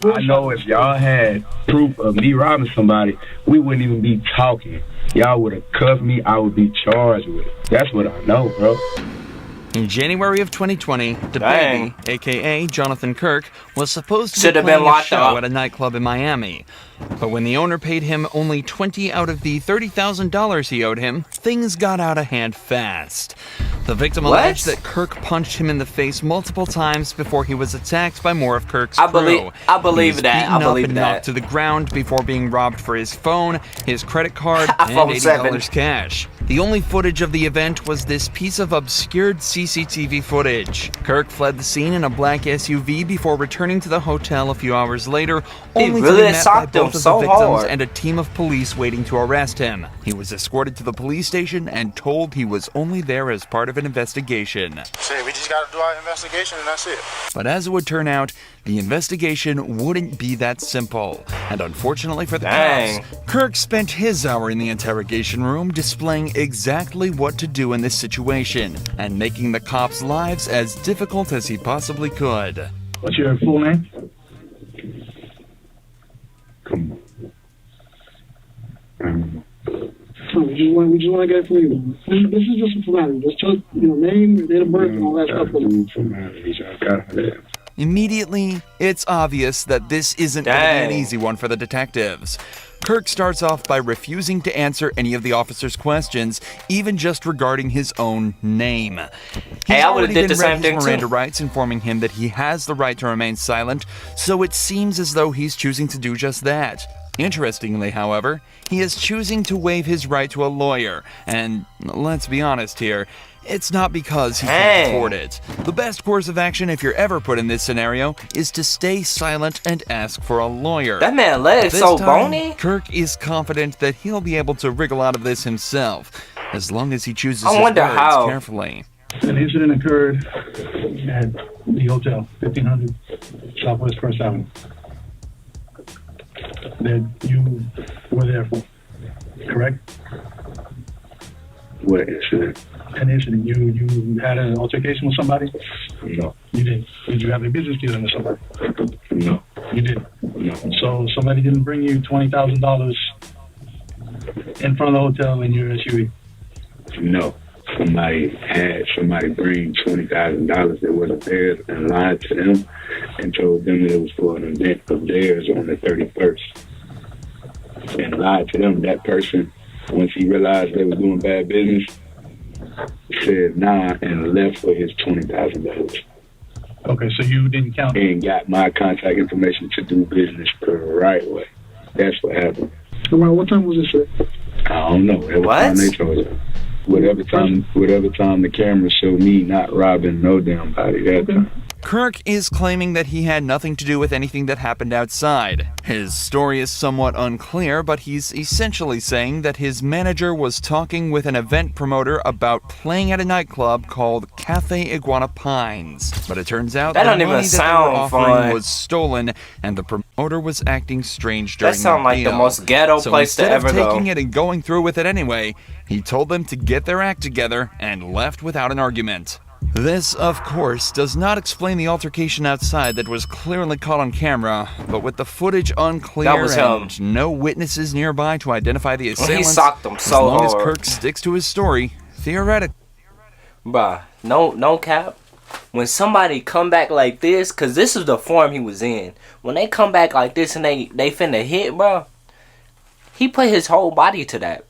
I know if y'all had proof of me robbing somebody, we wouldn't even be talking. Y'all would have cuffed me. I would be charged with it. That's what I know, bro. In January of 2020, dababy, a.k.a. Jonathan Kirk, was supposed to be been playing a locked show up at a nightclub in Miami. But when the owner paid him only $20 out of the $30,000 he owed him, things got out of hand fast. The victim alleged that Kirk punched him in the face multiple times before he was attacked by more of Kirk's crew. I believe He was beaten up and that. knocked to the ground before being robbed for his phone, his credit card, and $80 cash. The only footage of the event was this piece of obscured CCTV footage. Kirk fled the scene in a black SUV before returning to the hotel a few hours later, only to be met by both of the victims and a team of police waiting to arrest him. He was escorted to the police station and told he was only there as part of an investigation. Shit, we just gotta do our investigation and that's it. But as it would turn out, the investigation wouldn't be that simple. And unfortunately for the cops, Kirk spent his hour in the interrogation room displaying exactly what to do in this situation and making the cops' lives as difficult as he possibly could. What's your full name? Come on. We just want to get it for you. This is just a formality. Just name, date of birth, and all that stuff. Immediately, it's obvious that this isn't going to be an easy one for the detectives. Kirk starts off by refusing to answer any of the officer's questions, even just regarding his own name. He's already been read his Miranda rights, informing him that he has the right to remain silent, so it seems as though he's choosing to do just that. Interestingly, however, he is choosing to waive his right to a lawyer, and let's be honest here, it's not because he can't afford it. The best course of action if you're ever put in this scenario is to stay silent and ask for a lawyer. That man's legs so bony. Kirk is confident that he'll be able to wriggle out of this himself, as long as he chooses his words carefully. An incident occurred at the hotel, 1500 Southwest First Avenue, that you were there for, correct? What incident? An incident. You had an altercation with somebody? No. You did. Did you have a business dealing with somebody? No. You did. No. So somebody didn't bring you $20,000 in front of the hotel in your SUV? No. Somebody bring $20,000 that wasn't theirs and lied to them and told them that it was for an event of theirs on the 31st. And lied to them. That person, once he realized they were doing bad business, said nah and left for his $20,000. Okay, so you didn't count it? And got my contact information to do business the right way. That's what happened. Around what time was this, sir? I don't know. Every time they told you. Whatever time the camera showed me not robbing no damn body that time. Kirk is claiming that he had nothing to do with anything that happened outside. His story is somewhat unclear, but he's essentially saying that his manager was talking with an event promoter about playing at a nightclub called Cafe Iguana Pines. But it turns out that the money that they were offering was stolen, and the promoter was acting strange during the deal. That sounds like the most ghetto place to ever go. So instead of taking it and going through with it anyway, he told them to get their act together and left without an argument. This, of course, does not explain the altercation outside that was clearly caught on camera, but with the footage unclear and no witnesses nearby to identify the assailants, he socked them so as long as hard. Kirk sticks to his story, theoretically. Bruh, no cap. When somebody come back like this, cause this is the form he was in. When they come back like this and they finna hit, bruh, he put his whole body to that.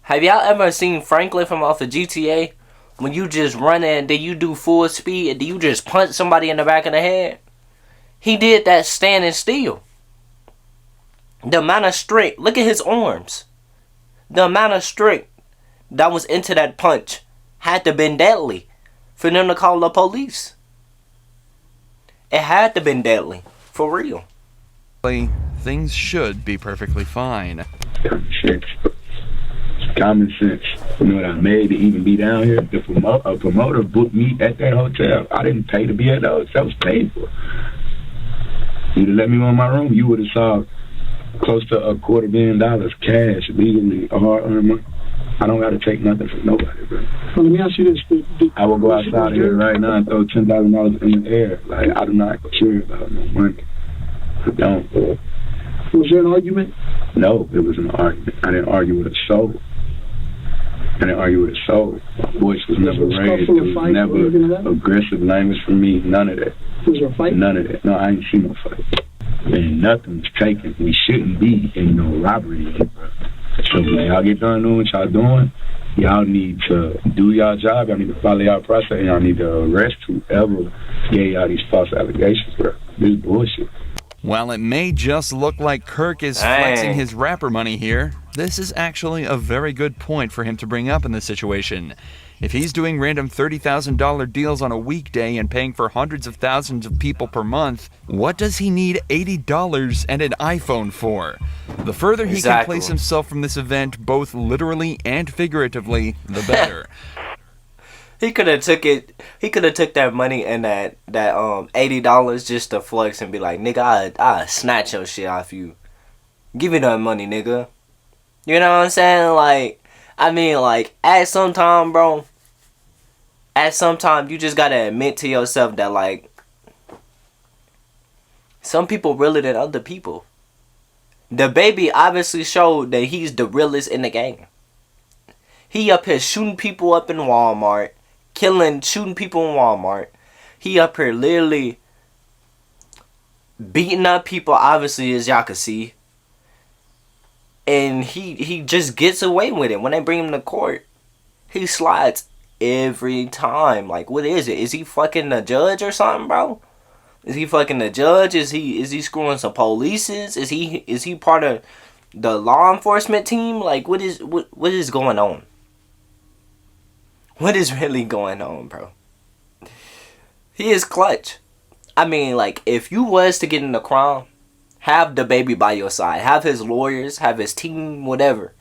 Have y'all ever seen Franklin from off of GTA? When you just run and then you do full speed and then you just punch somebody in the back of the head? He did that standing still. The amount of strength, look at his arms. The amount of strength that was into that punch had to been deadly for them to call the police. It had to been deadly, for real. Things should be perfectly fine. Common sense. You know what I made to even be down here? A promoter booked me at that hotel. I didn't pay to be at the hotel. I was paid for. You'd have let me on my room, you would have saw close to $250 million cash, legally, hard-earned money. I don't got to take nothing from nobody, bro. Well, let me ask you this. I will go outside here right now and throw $10,000 in the air. Like, I do not care about no money. I don't. Was there an argument? No, it was an argument. I didn't argue with a soul. My voice was never raised. It was never aggressive language from me. None of that. Was there a fight? None of that. No, I ain't seen no fight. And nothing was taken. We shouldn't be in no robbery, bro. So when y'all get done doing what y'all doing, y'all need to do y'all job. Y'all need to follow y'all process. And y'all need to arrest whoever gave y'all these false allegations, bro. This is bullshit. While it may just look like Kirk is flexing his rapper money here, this is actually a very good point for him to bring up in this situation. If he's doing random $30,000 deals on a weekday and paying for hundreds of thousands of people per month, what does he need $80 and an iPhone for? The further he can place himself from this event, both literally and figuratively, the better. He could have took it. He could have took that money and that $80 just to flex and be like, nigga, I snatch your shit off you. Give me that money, nigga. You know what I'm saying? Like, I mean, like, at some time, bro. At some time, you just gotta admit to yourself that, like, some people realer than other people. DaBaby obviously showed that he's the realest in the game. He up here shooting people up in Walmart. Shooting people in Walmart. He up here literally beating up people, obviously, as y'all can see. And he just gets away with it. When they bring him to court, he slides every time. Like, what is it? Is he fucking the judge or something, bro? Is he fucking the judge? Is he screwing some polices? Is he part of the law enforcement team? Like, what is going on? What is really going on, bro? He is clutch. I mean, like, if you was to get in the crime, have DaBaby by your side. Have his lawyers, have his team, whatever.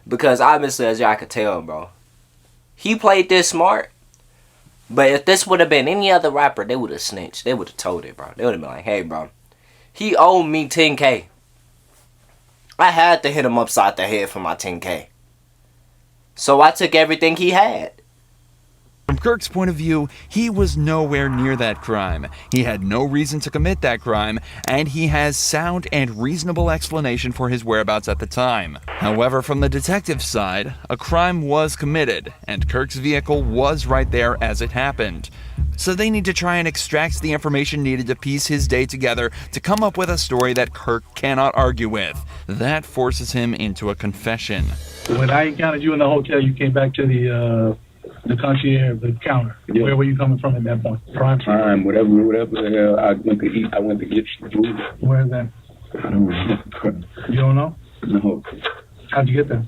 Because obviously, as y'all could tell, bro, he played this smart. But if this would have been any other rapper, they would have snitched. They would have told it, bro. They would have been like, hey, bro, he owed me $10K. I had to hit him upside the head for my $10K. So I took everything he had. From Kirk's point of view, he was nowhere near that crime. He had no reason to commit that crime, and he has sound and reasonable explanation for his whereabouts at the time. However, from the detective's side, a crime was committed, and Kirk's vehicle was right there as it happened. So they need to try and extract the information needed to piece his day together to come up with a story that Kirk cannot argue with. That forces him into a confession. When I encountered you in the hotel, you came back to the concierge, the counter. Yeah. Where were you coming from at that point? Prime, whatever the hell. I went to eat. I went to get some food. Where is that? I don't remember. You don't know? No. How'd you get there?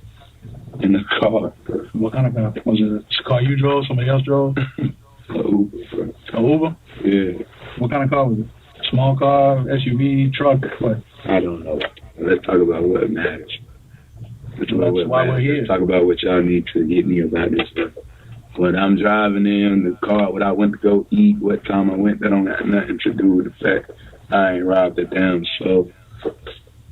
In the car. What kind of car? Was it a car you drove? Somebody else drove? Uber. A Uber? Yeah. What kind of car was it? Small car, SUV, truck, what? I don't know. Let's talk about what matters. That's why we're here. Let's talk about what y'all need to get me about this stuff. When I'm driving in the car, what I went to go eat, what time I went, that don't have nothing to do with the fact I ain't robbed a damn soul.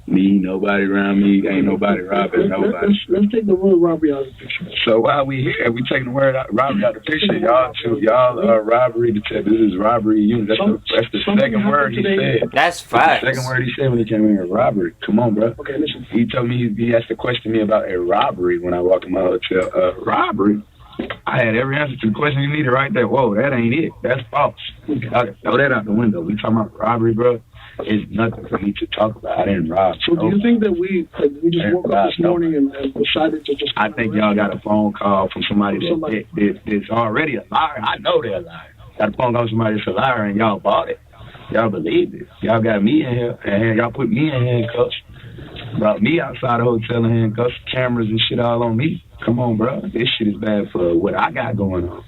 Me, nobody around me, ain't nobody robbing nobody. Let's take the word robbery out of the picture. So while we here, we taking the word robbery out of the picture. Y'all are robbery detectives. This is robbery unit. That's the second word he said. That's facts. The second word he said when he came in here, robbery. Come on, bro. Okay, listen. He told me he asked to question me about a robbery when I walked in my hotel. Robbery? I had every answer to the question you needed right there. Whoa, that ain't it. That's false. Throw that out the window. We talking about robbery, bro. It's nothing for me to talk about. I didn't rob. So do you think that we just woke up this morning and decided to just... I think y'all got a phone call from somebody that's already a liar. I know they're a liar. Got a phone call from somebody that's a liar and y'all bought it. Y'all believed it. Y'all got me in here and y'all put me in handcuffs. Brought me outside the hotel in handcuffs, cameras and shit all on me. Come on, bro. This shit is bad for what I got going on.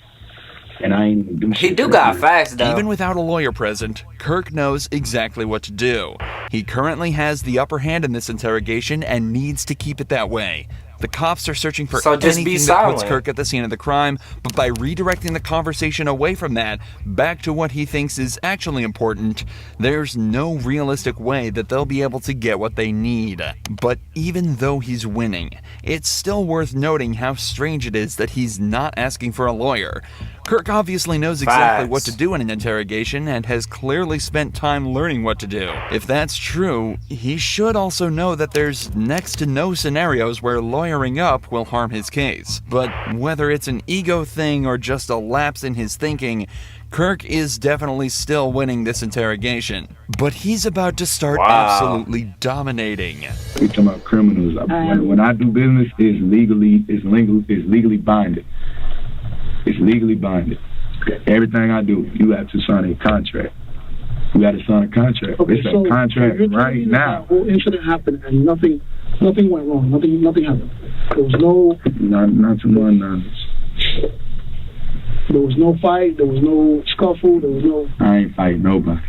And I ain't even do shit. He do got facts, though. Even without a lawyer present, Kirk knows exactly what to do. He currently has the upper hand in this interrogation and needs to keep it that way. The cops are searching for anything that puts Kirk at the scene of the crime, but by redirecting the conversation away from that, back to what he thinks is actually important, there's no realistic way that they'll be able to get what they need. But even though he's winning, it's still worth noting how strange it is that he's not asking for a lawyer. Kirk obviously knows exactly Facts. what to do in an interrogation and has clearly spent time learning what to do. If that's true, he should also know that there's next to no scenarios where lawyering up will harm his case. But whether it's an ego thing or just a lapse in his thinking, Kirk is definitely still winning this interrogation. But he's about to start absolutely dominating. We talking about criminals. When I do business, it's legally binding. It's legally binding. Everything I do, you have to sign a contract. You got to sign a contract. Okay, it's a contract right now. The whole incident happened and nothing went wrong. Nothing happened. There was no. Not to my knowledge. There was no fight. There was no scuffle. There was no. I ain't fighting nobody.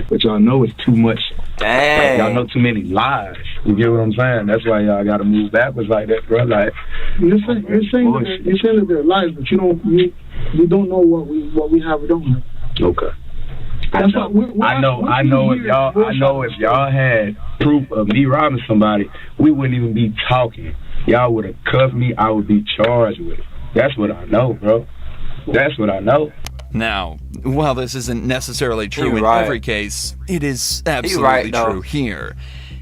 But y'all know it's too much. Dang. Y'all know too many lies. You get what I'm saying? That's why y'all got to move backwards like that, bro. Like you're saying that they're lies, but you don't know what we have or don't have. Okay. That's I know if y'all had proof of me robbing somebody, we wouldn't even be talking. Y'all would have cuffed me. I would be charged with it. That's what I know, bro. That's what I know. Now, while this isn't necessarily true in every case, it is absolutely true here.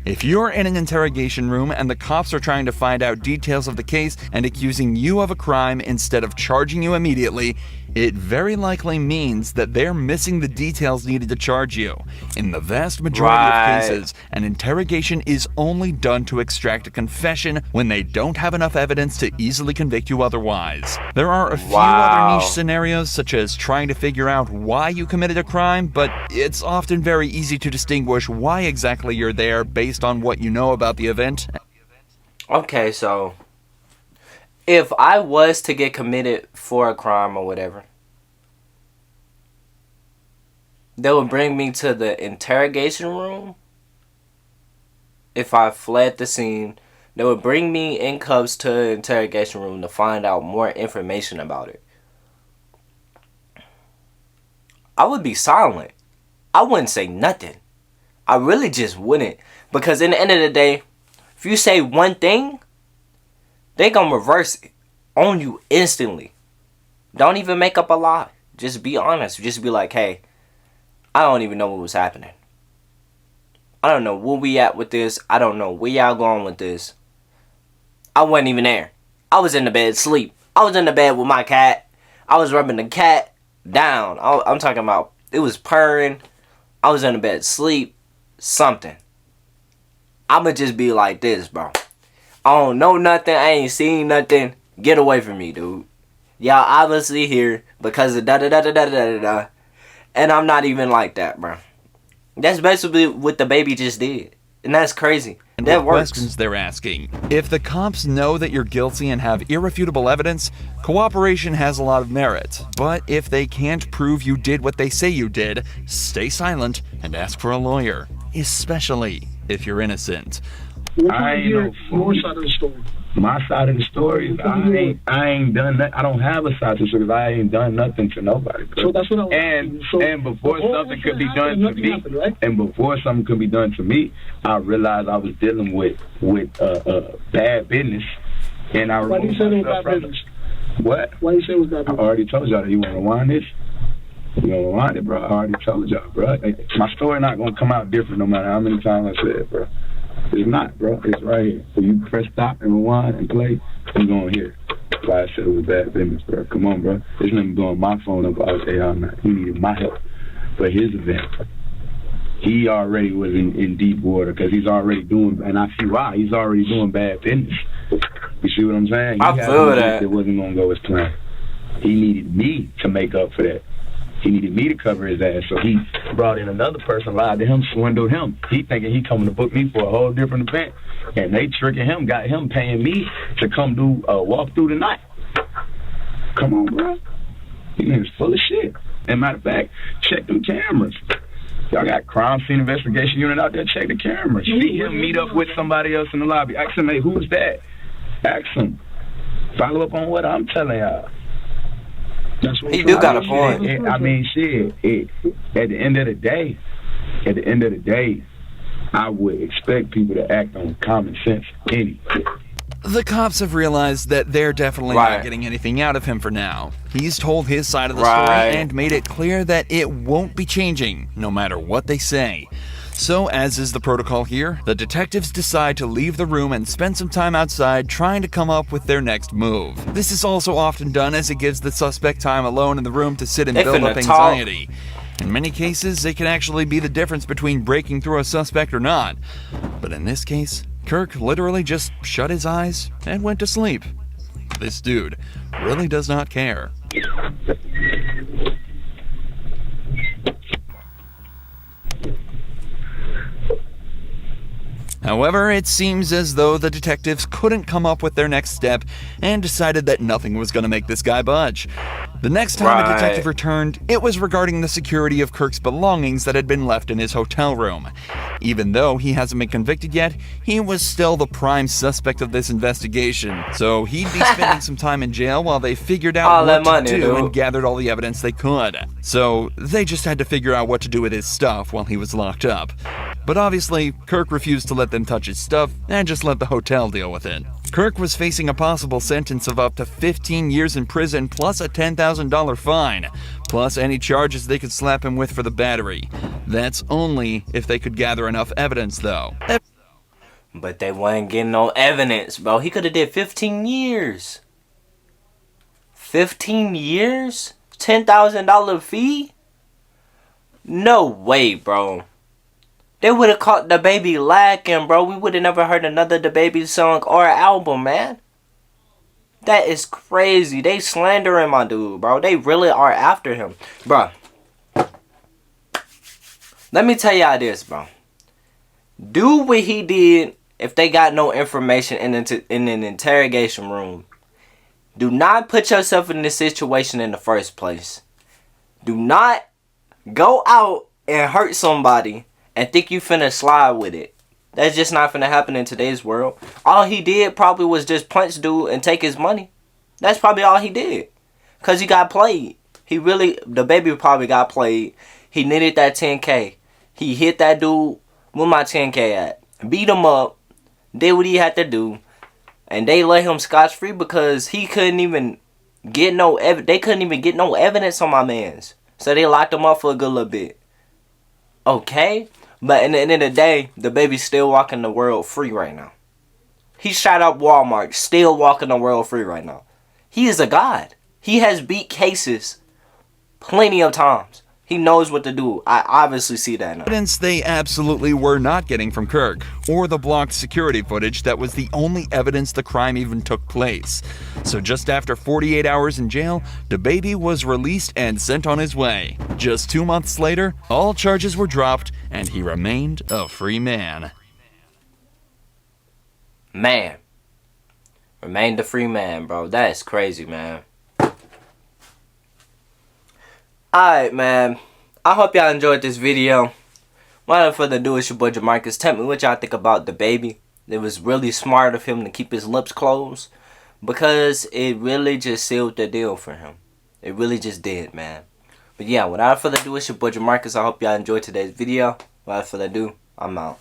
If you're in an interrogation room and the cops are trying to find out details of the case and accusing you of a crime instead of charging you immediately, it very likely means that they're missing the details needed to charge you. In the vast majority of cases, an interrogation is only done to extract a confession when they don't have enough evidence to easily convict you otherwise. There are a few other niche scenarios, such as trying to figure out why you committed a crime, but it's often very easy to distinguish why exactly you're there based on what you know about the event. Okay, so if I was to get committed for a crime or whatever, they would bring me to the interrogation room. If I fled the scene, they would bring me in cuffs to the interrogation room to find out more information about it. I would be silent. I wouldn't say nothing. I really just wouldn't. Because in the end of the day, if you say one thing, they gonna reverse it on you instantly. Don't even make up a lie. Just be honest. Just be like, hey, I don't even know what was happening. I don't know where we at with this. I don't know where y'all going with this. I wasn't even there. I was in the bed sleep. I was in the bed with my cat. I was rubbing the cat down. I'm talking about, it was purring. I was in the bed sleep. Something. I'ma just be like this, bro. I don't know nothing. I ain't seen nothing. Get away from me, dude. Y'all obviously here because of da-da-da-da-da-da-da. And I'm not even like that, bro. That's basically what the baby just did. And that's crazy. And that what works. Questions they're asking. If the cops know that you're guilty and have irrefutable evidence, cooperation has a lot of merit. But if they can't prove you did what they say you did, stay silent and ask for a lawyer. Especially if you're innocent. I ain't no fool. Your side of the story. My side of the story is I ain't done that. I don't have a side of the story because I ain't done nothing to nobody. So that's what I was and before something could be done to me, happened, right? and before something could be done to me, I realized I was dealing with bad business, and I Why do you say it was bad business? What? Why do you say it was bad I business? already told y'all that. You want to rewind this? You want to rewind it, bro? I already told y'all, bro. My story not gonna come out different no matter how many times I say it, bro. It's not, bro. It's right here. So you press stop and rewind and play, you're going to hear. Why I said it was bad business, bro. Come on, bro. There's nothing blowing my phone up all day, all night. He needed my help for his event. He already was in deep water because he's already doing, and I see why. He's already doing bad business. You see what I'm saying? I feel that. It wasn't going to go as planned. He needed me to make up for that. He needed me to cover his ass, so he brought in another person, lied to him, swindled him. He thinking he coming to book me for a whole different event, and they tricking him, got him paying me to come do a walk through the night. Come on, bro. These niggas full of shit. And matter of fact, check them cameras. Y'all got crime scene investigation unit out there, check the cameras. See him meet up with somebody else in the lobby. Ask him, hey, who's that? Ask him. Follow up on what I'm telling y'all. He do got a point. I mean, shit. At the end of the day, I would expect people to act on common sense anyway. The cops have realized that they're definitely not getting anything out of him for now. He's told his side of the story and made it clear that it won't be changing, no matter what they say. So, as is the protocol here, the detectives decide to leave the room and spend some time outside trying to come up with their next move. This is also often done as it gives the suspect time alone in the room to sit and build up anxiety. In many cases, it can actually be the difference between breaking through a suspect or not. But in this case, Kirk literally just shut his eyes and went to sleep. This dude really does not care. However, it seems as though the detectives couldn't come up with their next step and decided that nothing was going to make this guy budge. The next time a detective returned, it was regarding the security of Kirk's belongings that had been left in his hotel room. Even though he hasn't been convicted yet, he was still the prime suspect of this investigation, so he'd be spending some time in jail while they figured out what to do and gathered all the evidence they could. So they just had to figure out what to do with his stuff while he was locked up. But obviously, Kirk refused to let them touch his stuff and just let the hotel deal with it. Kirk was facing a possible sentence of up to 15 years in prison plus a $10,000 fine, plus any charges they could slap him with for the battery. That's only if they could gather enough evidence, though. But they wasn't getting no evidence, bro. He could have did 15 years. 15 years? $10,000 fee? No way, bro. They would have caught dababy lacking, bro. We would have never heard another dababy song or album, man. That is crazy. They slandering my dude, bro. They really are after him, bro. Let me tell y'all this, bro. Do what he did if they got no information in an interrogation room. Do not put yourself in this situation in the first place. Do not go out and hurt somebody and think you finna slide with it. That's just not finna happen in today's world. All he did probably was just punch dude and take his money. That's probably all he did. Cause he got played. dababy probably got played. He needed that 10K. He hit that dude with my 10K at. Beat him up. Did what he had to do. And they let him scotch free because he couldn't even get they couldn't even get no evidence on my mans. So they locked him up for a good little bit. Okay? But at the end of the day, dababy's still walking the world free right now. He shot up Walmart, still walking the world free right now. He is a god. He has beat cases plenty of times. He knows what to do. I obviously see that now. Evidence they absolutely were not getting from Kirk, or the blocked security footage that was the only evidence the crime even took place. So just after 48 hours in jail, dababy was released and sent on his way. Just 2 months later, all charges were dropped, and he remained a free man. Man. Remained a free man, bro. That is crazy, man. Alright, man. I hope y'all enjoyed this video. Without further ado, it's your boy Jamarcus. Tell me what y'all think about dababy. It was really smart of him to keep his lips closed, because it really just sealed the deal for him. It really just did, man. But yeah, without further ado, it's your boy Jamarcus. I hope y'all enjoyed today's video. Without further ado, I'm out.